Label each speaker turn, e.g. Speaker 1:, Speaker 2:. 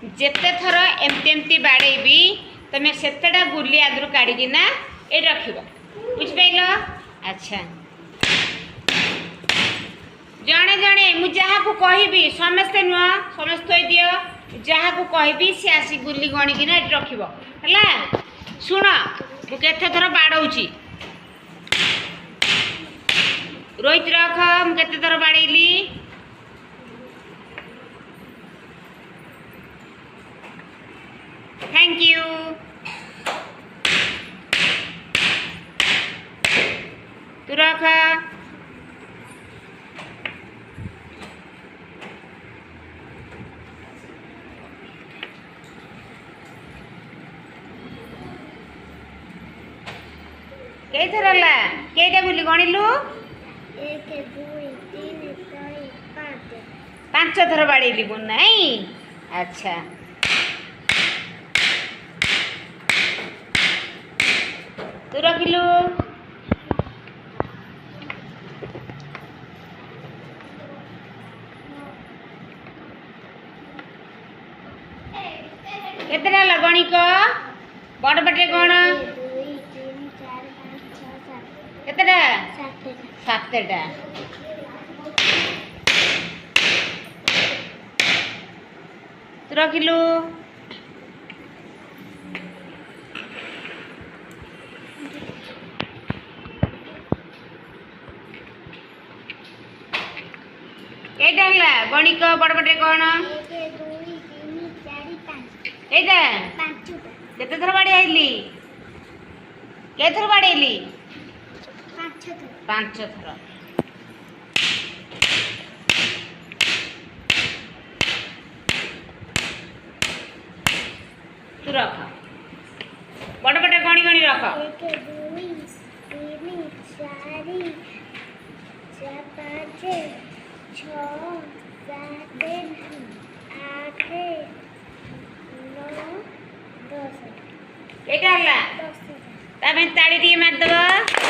Speaker 1: जेते थर एमती एमती बाड़ेबी तुम सेतेटा गुली आदर काढ़िकिना ये रख बुझिपार। अच्छा जड़े जड़े मुझे कहबी समस्ते नुह समस्त दियो जहाँ को कहबी सी आसी गुली गणिकिना ये रख शुण मुझे थर बाड़ौची रोहित रख मुझे थर बाड़ेली थैंक यू। तू रख कई थर है कईटा गुली गणिलु
Speaker 2: 1 2 3 4 5
Speaker 1: 5 थर बाड़ेली बोल नहीं। अच्छा तू रखिलु केतेटा गणिक बड़ पटे कौन
Speaker 2: 1 2 3 4 5 6 7
Speaker 1: केतेटा
Speaker 2: 7टा
Speaker 1: 7टा तू रखिलु केटा हला गणिक बड़ पटे कौन
Speaker 2: 1 2 3 4 5
Speaker 1: एटा
Speaker 2: 5टा
Speaker 1: केते थर बाड़ी आइली के थर बाड़ेली
Speaker 2: 5 थर
Speaker 1: 5 थर। तू रख बड़ पटे गणी गणी रख
Speaker 2: 1 2 3 4 5 6 7 8 9 10
Speaker 1: केटा हला
Speaker 2: 10
Speaker 1: तामे ताली टी मार दबो।